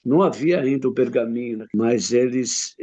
Não havia ainda o pergaminho, mas eles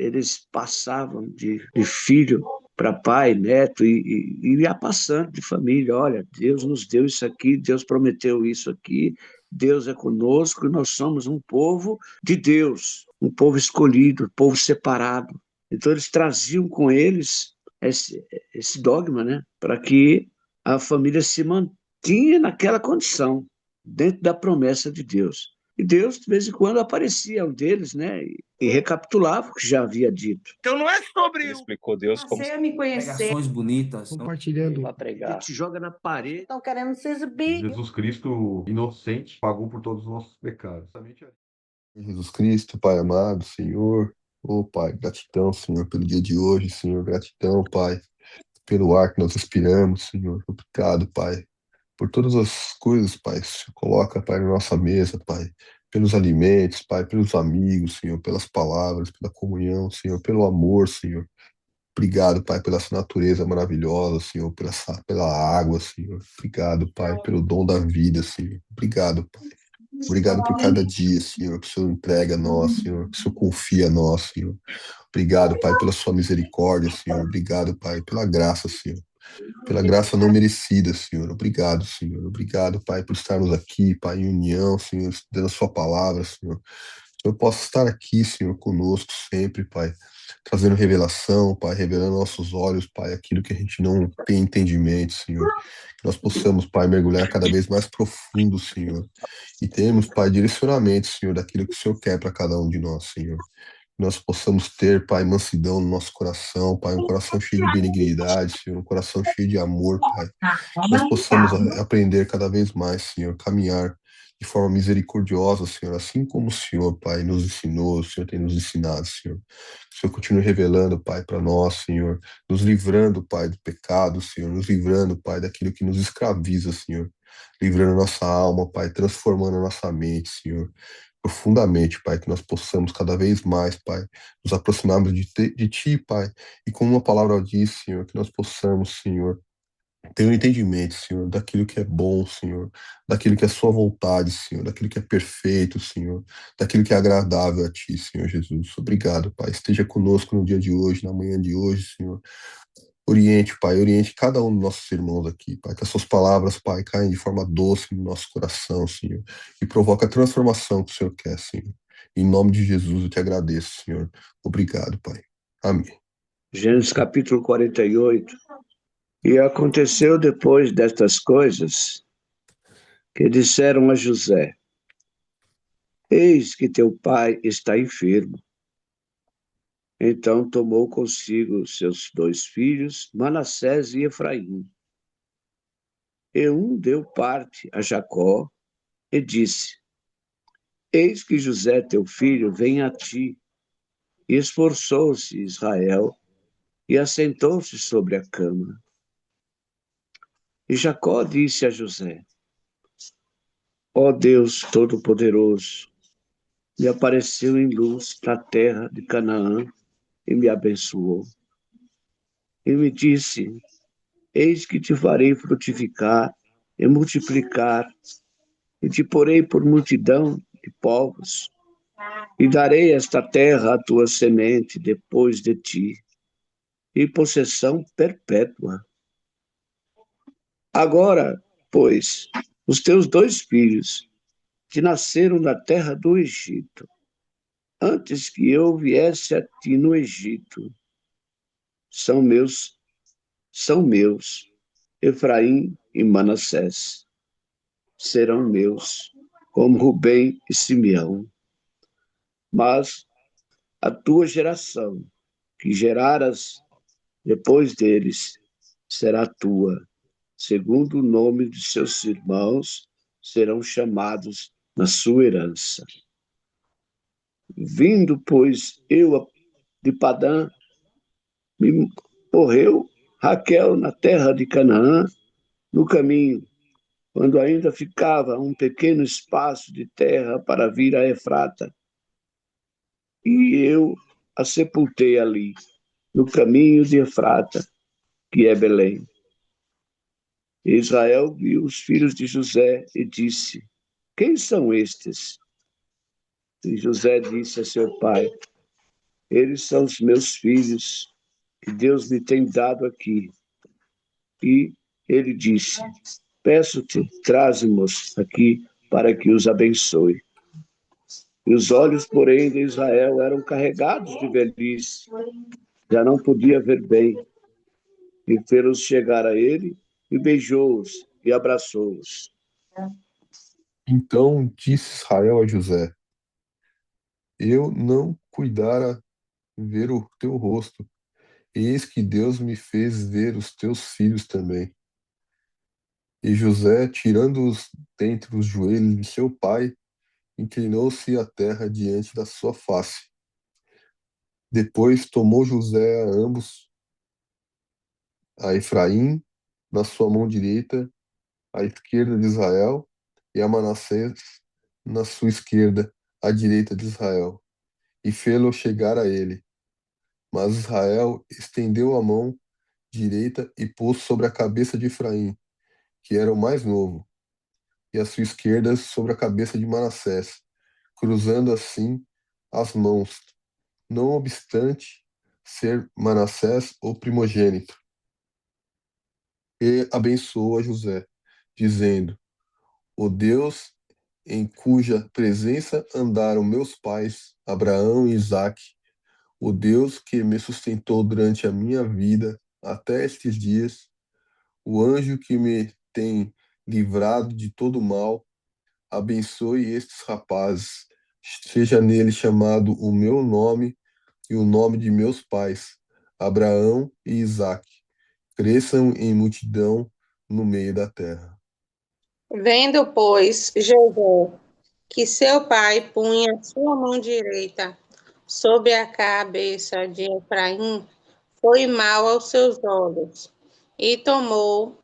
passavam de filho para pai, neto, e ia passando de família. Olha, Deus nos deu isso aqui, Deus prometeu isso aqui, Deus é conosco, nós somos um povo de Deus, um povo escolhido, um povo separado. Então eles traziam com eles esse dogma, né? Para que a família se mantinha naquela condição, dentro da promessa de Deus. E Deus, de vez em quando, aparecia um deles, né? E recapitulava o que já havia dito. Então não é sobre Ele explicou Deus como Passei a me conhecer. Pregações bonitas. compartilhando. Para pregar. Ele te joga na parede. Estão querendo se exibir. Jesus Cristo, inocente, pagou por todos os nossos pecados. Jesus Cristo, Pai amado, Senhor. Ô, Pai, gratidão, Senhor, pelo dia de hoje, Senhor. Gratidão, Pai, pelo ar que nós respiramos, Senhor. Obrigado, Pai, por todas as coisas, Pai, que o Senhor coloca, Pai, na nossa mesa, Pai. Pelos alimentos, Pai, pelos amigos, Senhor, pelas palavras, pela comunhão, Senhor, pelo amor, Senhor. Obrigado, Pai, pela essa natureza maravilhosa, Senhor, pela água, Senhor. Obrigado, Pai, pelo dom da vida, Senhor. Obrigado, Pai. Obrigado por cada dia, Senhor, que o Senhor entrega a nós, Senhor, que o Senhor confia a nós, Senhor. Obrigado, Pai, pela sua misericórdia, Senhor. Obrigado, Pai, pela graça, Senhor. Pela graça não merecida, Senhor. Obrigado, Senhor. Obrigado, Pai, por estarmos aqui, Pai, em união, Senhor, estudando a sua palavra, Senhor. Que eu possa estar aqui, Senhor, conosco sempre, Pai, trazendo revelação, Pai, revelando nossos olhos, Pai, aquilo que a gente não tem entendimento, Senhor. Que nós possamos, Pai, mergulhar cada vez mais profundo, Senhor. E termos, Pai, direcionamento, Senhor, daquilo que o Senhor quer para cada um de nós, Senhor. Que nós possamos ter, Pai, mansidão no nosso coração, Pai, um coração cheio de benignidade, Senhor, um coração cheio de amor, Pai. Que nós possamos aprender cada vez mais, Senhor, caminhar de forma misericordiosa, Senhor, assim como o Senhor, Pai, nos ensinou, o Senhor tem nos ensinado, Senhor. Que o Senhor continue revelando, Pai, para nós, Senhor, nos livrando, Pai, do pecado, Senhor, nos livrando, Pai, daquilo que nos escraviza, Senhor, livrando nossa alma, Pai, transformando a nossa mente, Senhor, profundamente, Pai, que nós possamos cada vez mais, Pai, nos aproximarmos de Ti, Pai, e como uma palavra diz, Senhor, que nós possamos, Senhor, ter um entendimento, Senhor, daquilo que é bom, Senhor, daquilo que é Sua vontade, Senhor, daquilo que é perfeito, Senhor, daquilo que é agradável a Ti, Senhor Jesus. Obrigado, Pai. Esteja conosco no dia de hoje, na manhã de hoje, Senhor. Oriente, Pai, oriente cada um dos nossos irmãos aqui, Pai, que as Suas palavras, Pai, caem de forma doce no nosso coração, Senhor, e provoca a transformação que o Senhor quer, Senhor. Em nome de Jesus eu te agradeço, Senhor. Obrigado, Pai. Amém. Gênesis capítulo 48. E aconteceu depois destas coisas que disseram a José: Eis que teu pai está enfermo. Então tomou consigo seus dois filhos, Manassés e Efraim. E um deu parte a Jacó e disse: Eis que José teu filho vem a ti. E esforçou-se Israel e assentou-se sobre a cama. E Jacó disse a José: Ó Deus Todo-Poderoso, me apareceu em luz na terra de Canaã e me abençoou. E me disse: Eis que te farei frutificar e multiplicar, e te porei por multidão de povos, e darei esta terra à tua semente depois de ti, e possessão perpétua. Agora, pois, os teus dois filhos, que nasceram na terra do Egito, antes que eu viesse a ti no Egito, são meus, Efraim e Manassés. Serão meus, como Rubem e Simeão. Mas a tua geração, que geraras depois deles, será tua. Segundo o nome de seus irmãos, serão chamados na sua herança. Vindo, pois, eu de Padã, me morreu Raquel na terra de Canaã, no caminho, quando ainda ficava um pequeno espaço de terra para vir a Efrata. E eu a sepultei ali, no caminho de Efrata, que é Belém. E Israel viu os filhos de José e disse: Quem são estes? E José disse a seu pai: eles são os meus filhos que Deus me tem dado aqui. E ele disse: peço-te, traze-mos aqui para que os abençoe. E os olhos, porém, de Israel eram carregados de velhice, já não podia ver bem. E fê-los chegar a ele, e beijou-os e abraçou-os. Então disse Israel a José: eu não cuidara ver o teu rosto, eis que Deus me fez ver os teus filhos também. E José, tirando-os dentre os joelhos de seu pai, inclinou-se à terra diante da sua face. Depois tomou José a ambos, a Efraim na sua mão direita, à esquerda de Israel, e a Manassés na sua esquerda, à direita de Israel, e fê-lo chegar a ele. Mas Israel estendeu a mão direita e pôs sobre a cabeça de Efraim, que era o mais novo, e a sua esquerda sobre a cabeça de Manassés, cruzando assim as mãos, não obstante ser Manassés o primogênito. E abençoou a José, dizendo: o Deus em cuja presença andaram meus pais, Abraão e Isaque, o Deus que me sustentou durante a minha vida até estes dias, o anjo que me tem livrado de todo mal, abençoe estes rapazes, seja nele chamado o meu nome e o nome de meus pais, Abraão e Isaque, cresçam em multidão no meio da terra. Vendo, pois, José que seu pai punha sua mão direita sobre a cabeça de Efraim, foi mal aos seus olhos, e tomou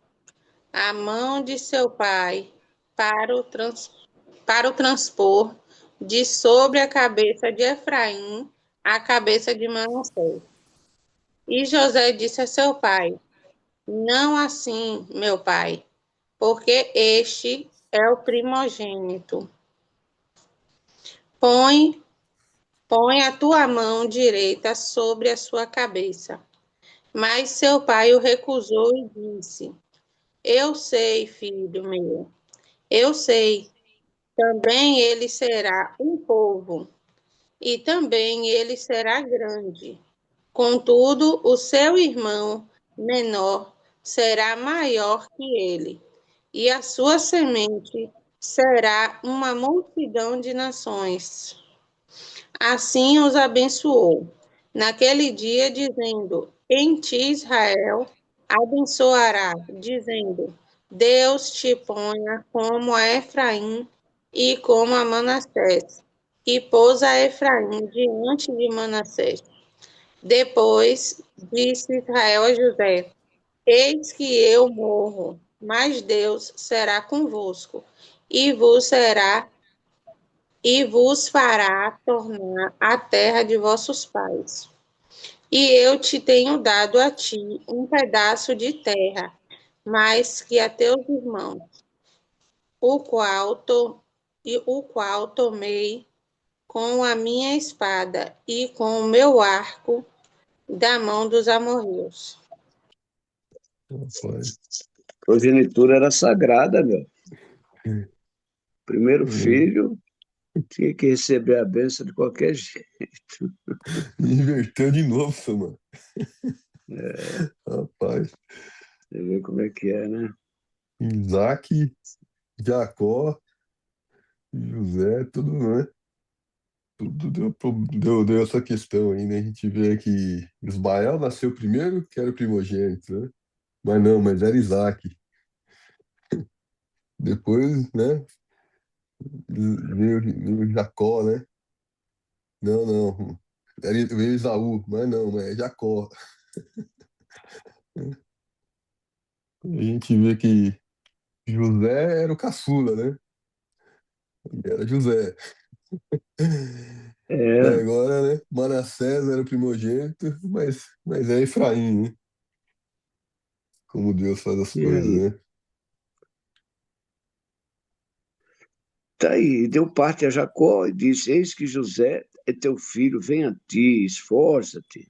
a mão de seu pai para o transpor de sobre a cabeça de Efraim à cabeça de Manassés. E José disse a seu pai: não assim, meu pai, porque este é o primogênito. Põe, põe a tua mão direita sobre a sua cabeça. Mas seu pai o recusou e disse: eu sei, filho meu, eu sei. Também ele será um povo, e também ele será grande. Contudo, o seu irmão menor será maior que ele, e a sua semente será uma multidão de nações. Assim os abençoou naquele dia, dizendo: em ti Israel abençoará, dizendo: Deus te ponha como a Efraim e como a Manassés. E pôs a Efraim diante de Manassés. Depois disse Israel a José: eis que eu morro, mas Deus será convosco, e vos fará tornar a terra de vossos pais. E eu te tenho dado a ti um pedaço de terra, mais que a teus irmãos, o qual tomei com a minha espada e com o meu arco da mão dos amorreus. Rapaz, Progenitura era sagrada, meu. Primeiro é, filho tinha que receber a bênção de qualquer jeito. inverteu de novo, seu mano. É, Rapaz, você vê como é que é, né? Isaac, Jacó, José, tudo, né? Tudo deu essa questão aí, né? A gente vê que Ismael nasceu primeiro, que era o primogênito, né? Mas não, mas era Isaac. Depois, né? Veio Jacó, né? Não, não. Veio Esaú, mas não, mas é Jacó. A gente vê que José era o caçula, né? E era José. Mas É, agora, né? Manassés era o primogênito, mas é Efraim, né? Como Deus faz as coisas, e né? Tá aí, deu parte a Jacó e disse: Eis que José é teu filho, vem a ti, esforça-te.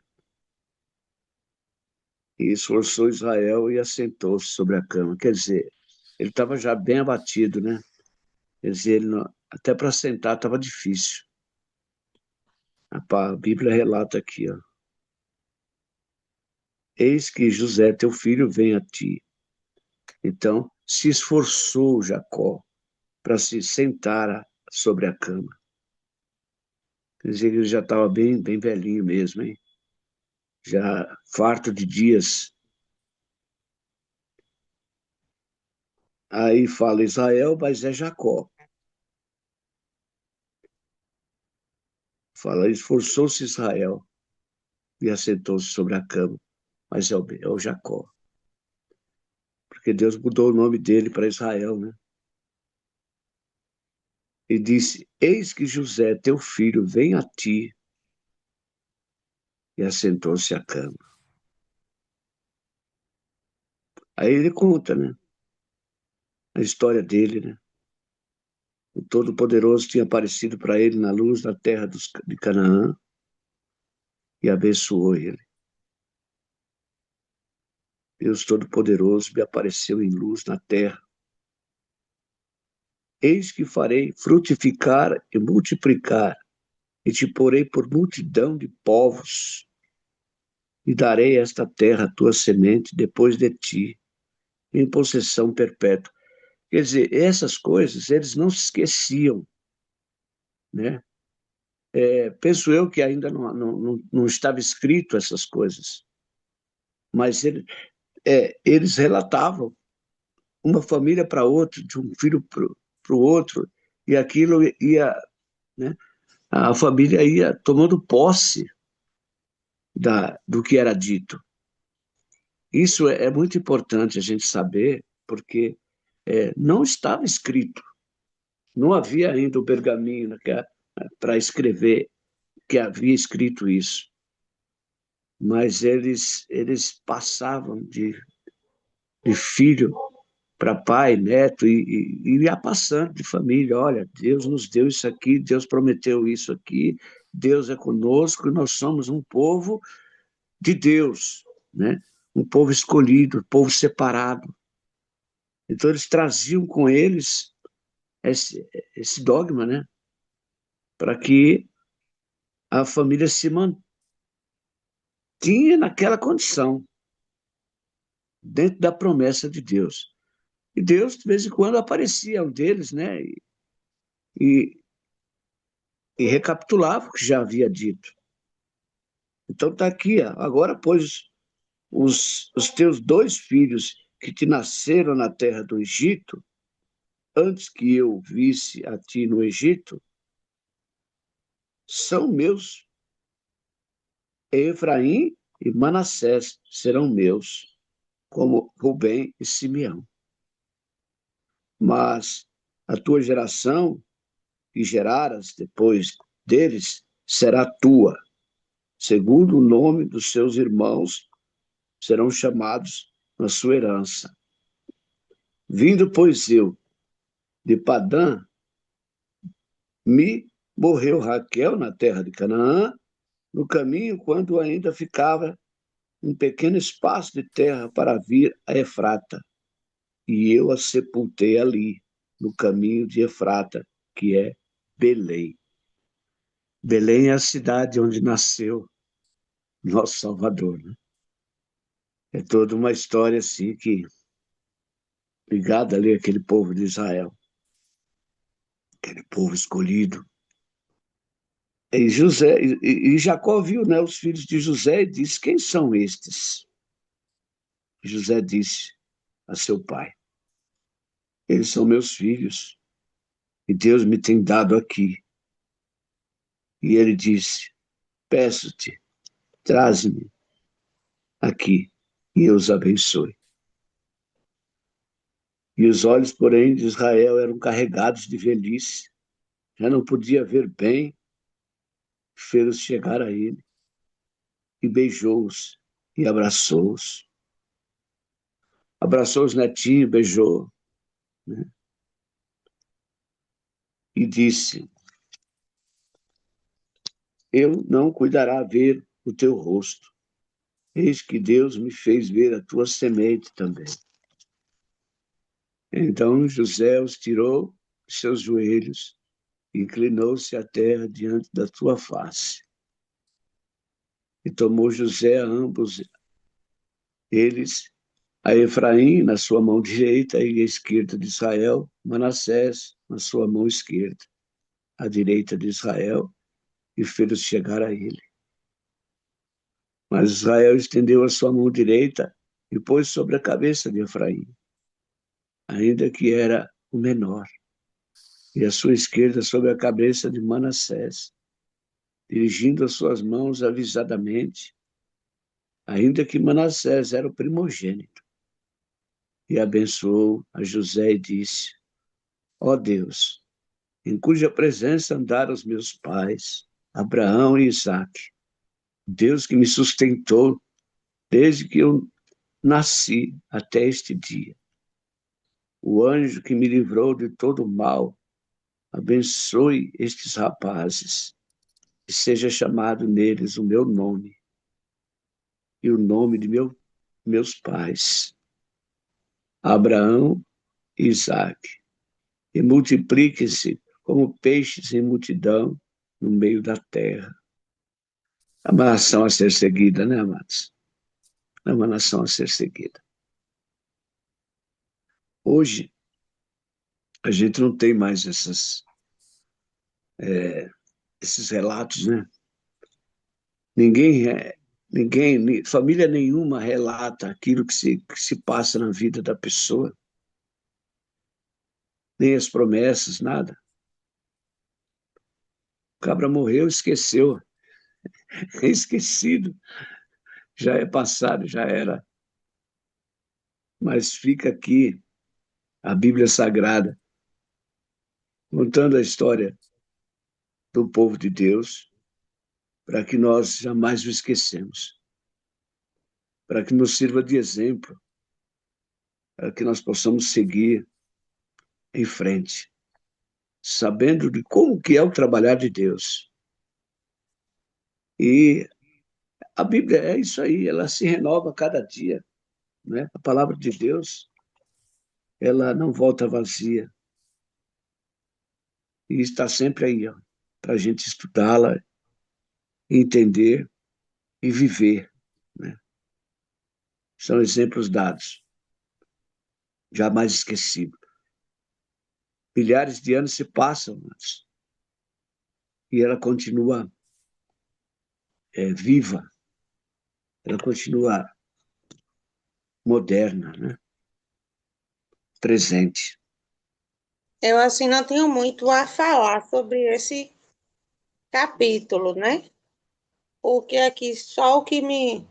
E esforçou Israel e assentou-se sobre a cama. Quer dizer, ele estava já bem abatido, né? Quer dizer, até para sentar estava difícil. A Bíblia relata aqui, ó. Eis que José, teu filho, vem a ti. Então, se esforçou Jacó para se sentar sobre a cama. Quer dizer, ele já estava bem, bem velhinho mesmo, hein? Já farto de dias. Aí fala Israel, mas é Jacó. Fala, esforçou-se Israel e assentou-se sobre a cama, mas é o Jacó. Porque Deus mudou o nome dele para Israel, né? E disse: Eis que José, teu filho, vem a ti. E assentou-se à cama. Aí ele conta, né? A história dele, né? O Todo-Poderoso tinha aparecido para ele na luz da terra de Canaã e abençoou ele. Deus Todo-Poderoso me apareceu em luz na terra. Eis que farei frutificar e multiplicar, e te porei por multidão de povos, e darei esta terra à tua semente depois de ti, em possessão perpétua. Quer dizer, essas coisas eles não se esqueciam, né? Penso eu que ainda não estava escrito essas coisas, mas eles relatavam uma família para outra, de um filho para o outro, e aquilo ia, né? A família ia tomando posse do que era dito. Isso é muito importante a gente saber, porque não estava escrito, não havia ainda o pergaminho para escrever que havia escrito isso, mas eles passavam de filho para pai, neto, e ia passando de família. Olha, Deus nos deu isso aqui, Deus prometeu isso aqui, Deus é conosco, nós somos um povo de Deus, né? Um povo escolhido, um povo separado. Então eles traziam com eles esse dogma, né? Para que a família se mantinha naquela condição, dentro da promessa de Deus. E Deus, de vez em quando, aparecia um deles, né? E, e recapitulava o que já havia dito. Então está aqui, ó. Agora, pois, os teus dois filhos que te nasceram na terra do Egito, antes que eu visse a ti no Egito, são meus. Efraim e Manassés serão meus, como Rubem e Simeão. Mas a tua geração, que geraras depois deles, será tua. Segundo o nome dos seus irmãos, serão chamados na sua herança. Vindo, pois, eu de Padã, me morreu Raquel na terra de Canaã, no caminho, quando ainda ficava um pequeno espaço de terra para vir a Efrata. E eu a sepultei ali, no caminho de Efrata, que é Belém. Belém é a cidade onde nasceu nosso Salvador, né? É toda uma história assim que ligada ali àquele povo de Israel, aquele povo escolhido. E José e Jacó viu, né, os filhos de José e disse: quem são estes? José disse a seu pai: eles são meus filhos e Deus me tem dado aqui. E ele disse: peço-te, traze-me aqui e eu os abençoe. E os olhos, porém, de Israel eram carregados de velhice, já não podia ver bem, fê-los chegar a ele, e beijou-os e abraçou-os. Abraçou os netinhos, beijou, né? e disse: Eu não cuidará ver o teu rosto. Eis que Deus me fez ver a tua semente também. Então José os tirou de seus joelhos, inclinou-se à terra diante da tua face. E tomou José a ambos eles, a Efraim na sua mão direita e a esquerda de Israel, Manassés na sua mão esquerda, à direita de Israel, e fez-os chegar a ele. Mas Israel estendeu a sua mão direita e pôs sobre a cabeça de Efraim, ainda que era o menor, e a sua esquerda sobre a cabeça de Manassés, dirigindo as suas mãos avisadamente, ainda que Manassés era o primogênito. E abençoou a José e disse: Ó Deus, em cuja presença andaram os meus pais, Abraão e Isaque, Deus que me sustentou desde que eu nasci até este dia. O anjo que me livrou de todo o mal, abençoe estes rapazes, e seja chamado neles o meu nome e o nome de meus pais, Abraão e Isaque, e multipliquem-se como peixes em multidão no meio da terra. É uma nação a ser seguida, né, amados? É uma nação a ser seguida. Hoje, a gente não tem mais esses relatos, né? Família nenhuma relata aquilo que se passa na vida da pessoa, nem as promessas, nada. O cabra morreu, esqueceu, é esquecido, já é passado, já era. Mas fica aqui a Bíblia Sagrada, contando a história do povo de Deus, para que nós jamais o esquecemos, para que nos sirva de exemplo, para que nós possamos seguir em frente, sabendo de como que é o trabalhar de Deus. E a Bíblia é isso aí, ela se renova a cada dia, né? A palavra de Deus, ela não volta vazia, e está sempre aí, para a gente estudá-la, entender e viver, né? São exemplos dados, jamais esquecidos. Milhares de anos se passam, e ela continua viva, ela continua moderna, né? Presente. Eu, assim, não tenho muito a falar sobre esse capítulo, né? Porque aqui só o que me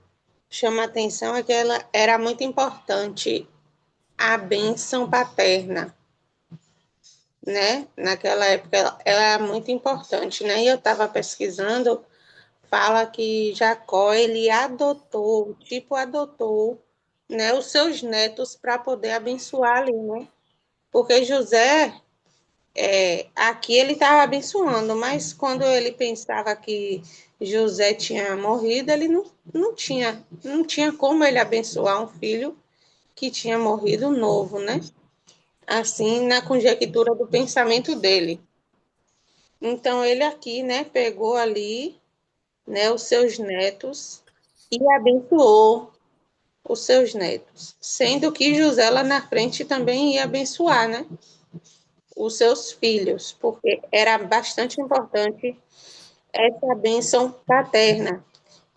chama a atenção é que ela era muito importante, a bênção paterna, né? Naquela época ela era muito importante, né? E eu estava pesquisando, fala que Jacó, ele adotou, né, os seus netos para poder abençoar ali, né? Porque José, aqui ele estava abençoando, mas quando ele pensava que José tinha morrido, ele não tinha como ele abençoar um filho que tinha morrido novo, né? Assim, na conjectura do pensamento dele. Então, ele aqui, né, pegou ali, né, os seus netos e abençoou os seus netos, sendo que José lá na frente também ia abençoar, né, os seus filhos, porque era bastante importante essa bênção paterna.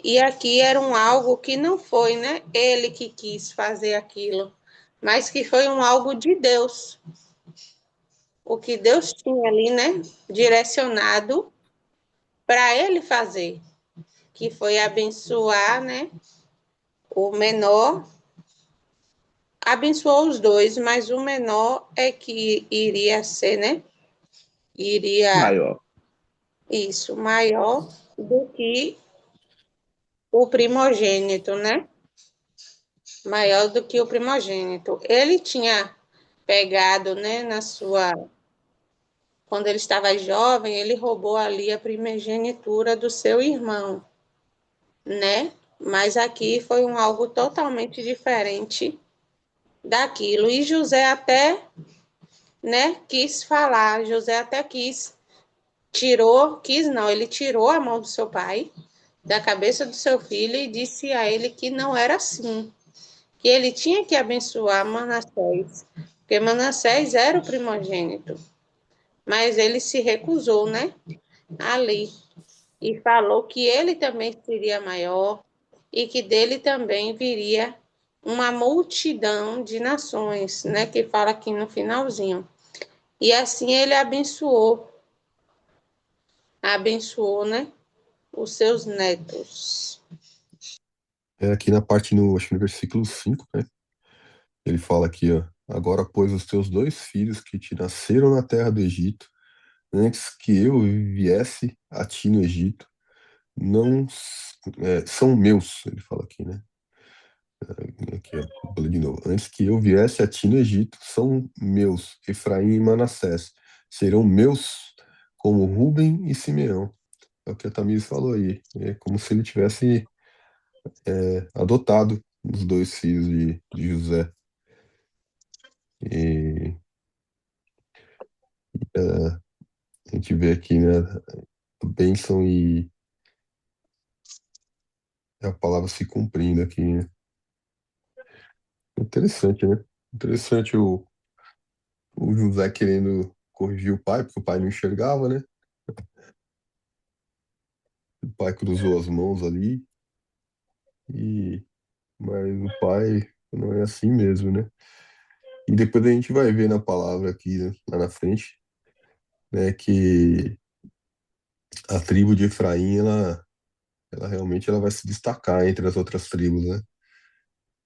E aqui era algo que não foi, né, ele que quis fazer aquilo, mas que foi algo de Deus. O que Deus tinha ali, né, direcionado para ele fazer, que foi abençoar, né, o menor. Abençoou os dois, mas o menor é que iria ser, né, iria, Maior. isso, maior do que o primogênito, né, maior do que o primogênito. Ele tinha pegado, né, quando ele estava jovem, ele roubou ali a primogenitura do seu irmão, né? Mas aqui foi algo totalmente diferente daquilo. E José até, né, quis falar, José até ele tirou a mão do seu pai, da cabeça do seu filho e disse a ele que não era assim, que ele tinha que abençoar Manassés, porque Manassés era o primogênito, mas ele se recusou, né, ali, e falou que ele também seria maior e que dele também viria uma multidão de nações, né, que fala aqui no finalzinho. E assim ele abençoou, né, os seus netos. Aqui na parte, acho que no versículo 5, né? Ele fala aqui, ó. Agora, pois, os teus dois filhos que te nasceram na terra do Egito, antes que eu viesse a ti no Egito, não são meus, ele fala aqui, né? Aqui, ó, vou ler de novo. Antes que eu viesse a ti no Egito, são meus, Efraim e Manassés. Serão meus como Rúben e Simeão. É o que a Tamires falou aí. É como se ele tivesse adotado os dois filhos de José. E a gente vê aqui, né, a bênção e a palavra se cumprindo aqui, né? Interessante, né? Interessante o José querendo corrigir o pai, porque o pai não enxergava, né? O pai cruzou as mãos ali, e mas o pai não é assim mesmo, né? E depois a gente vai ver na palavra aqui, né, lá na frente, né, que a tribo de Efraim, ela realmente ela vai se destacar entre as outras tribos, né?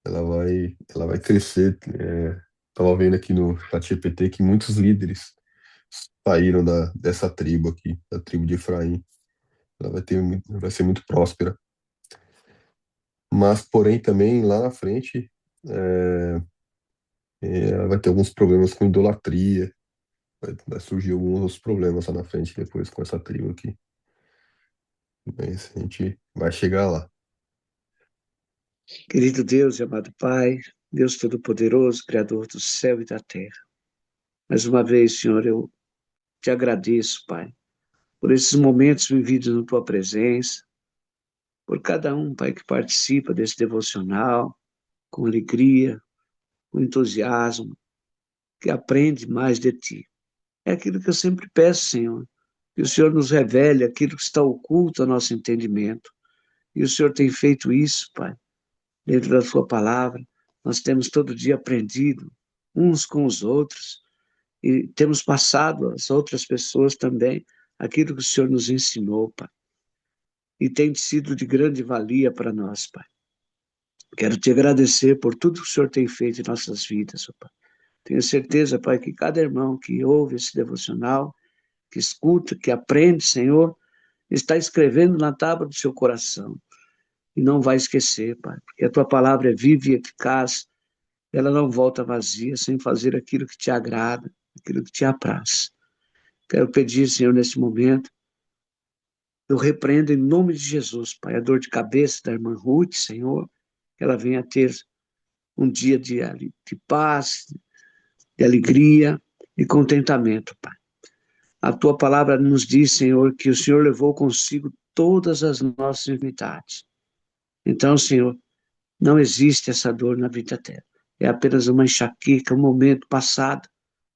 Ela vai crescer. Tava vendo aqui no ChatGPT que muitos líderes saíram dessa tribo aqui, da tribo de Efraim. Ela vai ser muito próspera. Mas, porém, também lá na frente, é, ela vai ter alguns problemas com idolatria. Vai surgir alguns outros problemas lá na frente depois com essa tribo aqui. Mas a gente vai chegar lá. Querido Deus e amado Pai, Deus Todo-Poderoso, Criador do céu e da terra. Mais uma vez, Senhor, eu te agradeço, Pai, por esses momentos vividos na tua presença, por cada um, Pai, que participa desse devocional, com alegria, com entusiasmo, que aprende mais de ti. É aquilo que eu sempre peço, Senhor, que o Senhor nos revele aquilo que está oculto ao nosso entendimento. E o Senhor tem feito isso, Pai, dentro da sua palavra. Nós temos todo dia aprendido uns com os outros e temos passado às outras pessoas também aquilo que o Senhor nos ensinou, Pai. E tem sido de grande valia para nós, Pai. Quero te agradecer por tudo que o Senhor tem feito em nossas vidas, Pai. Tenho certeza, Pai, que cada irmão que ouve esse devocional, que escuta, que aprende, Senhor, está escrevendo na tábua do seu coração. E não vai esquecer, Pai, porque a tua palavra é viva e eficaz, ela não volta vazia, sem fazer aquilo que te agrada, aquilo que te apraz. Quero pedir, Senhor, nesse momento, eu repreendo em nome de Jesus, Pai, a dor de cabeça da irmã Ruth, Senhor, que ela venha ter um dia de paz, de alegria e contentamento, Pai. A tua palavra nos diz, Senhor, que o Senhor levou consigo todas as nossas enfermidades. Então, Senhor, não existe essa dor na vida dela. É apenas uma enxaqueca, um momento passado,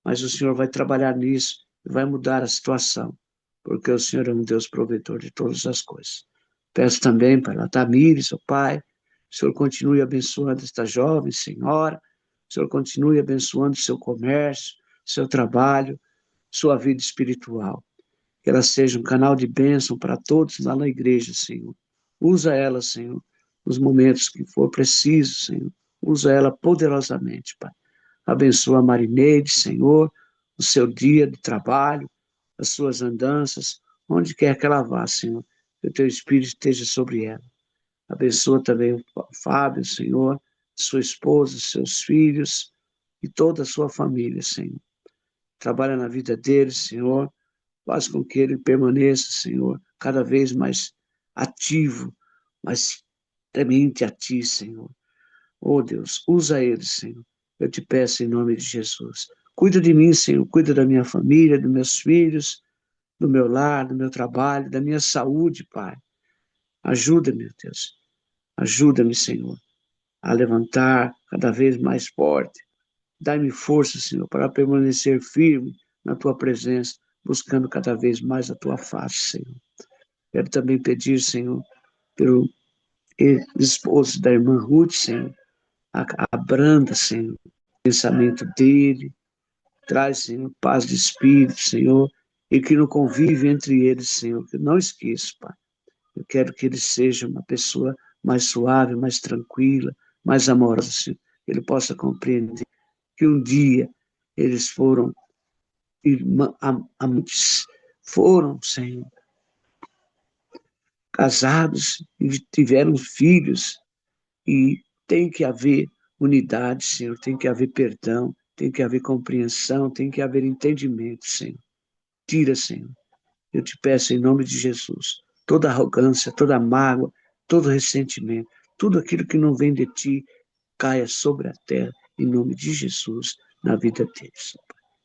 mas o Senhor vai trabalhar nisso e vai mudar a situação, porque o Senhor é um Deus provedor de todas as coisas. Peço também para a Tamires, o Pai, o Senhor continue abençoando esta jovem senhora, o Senhor continue abençoando seu comércio, seu trabalho, sua vida espiritual. Que ela seja um canal de bênção para todos lá na igreja, Senhor. Usa ela, Senhor, nos momentos que for preciso, Senhor. Usa ela poderosamente, Pai. Abençoa a Marineide, Senhor, o seu dia de trabalho, as suas andanças, onde quer que ela vá, Senhor. Que o teu Espírito esteja sobre ela. Abençoa também o Fábio, Senhor, sua esposa, seus filhos e toda a sua família, Senhor. Trabalha na vida deles, Senhor, faz com que ele permaneça, Senhor, cada vez mais ativo, mais temente a Ti, Senhor. Oh, Deus, usa ele, Senhor. Eu te peço em nome de Jesus. Cuida de mim, Senhor. Cuida da minha família, dos meus filhos, do meu lar, do meu trabalho, da minha saúde, Pai. Ajuda-me, Deus. Ajuda-me, Senhor, a levantar cada vez mais forte. Dá-me força, Senhor, para permanecer firme na Tua presença, buscando cada vez mais a Tua face, Senhor. Quero também pedir, Senhor, pelo esposo da irmã Ruth, Senhor, abranda, Senhor, o pensamento dele, traz, Senhor, paz de espírito, Senhor, e que no convívio entre eles, Senhor, que não esqueça, Pai. Eu quero que ele seja uma pessoa mais suave, mais tranquila, mais amorosa, Senhor. Que ele possa compreender que um dia eles foram amantes, foram, Senhor, casados e tiveram filhos, e tem que haver unidade, Senhor, tem que haver perdão, tem que haver compreensão, tem que haver entendimento, Senhor. Tira, Senhor. Eu te peço em nome de Jesus, toda arrogância, toda mágoa, todo ressentimento, tudo aquilo que não vem de Ti, caia sobre a terra, em nome de Jesus, na vida deles,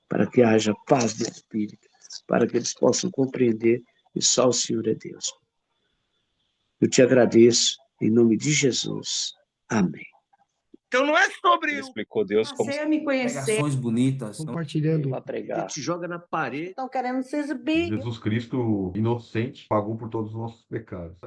para que haja paz de espírito, para que eles possam compreender que só o Senhor é Deus. Eu te agradeço, em nome de Jesus. Amém. Então não é sobre Ele explicou Deus como Passei a me conhecer. Pregações bonitas. Compartilhando. Para pregar. Te joga na parede. Estão querendo se exibir. Jesus Cristo, inocente, pagou por todos os nossos pecados.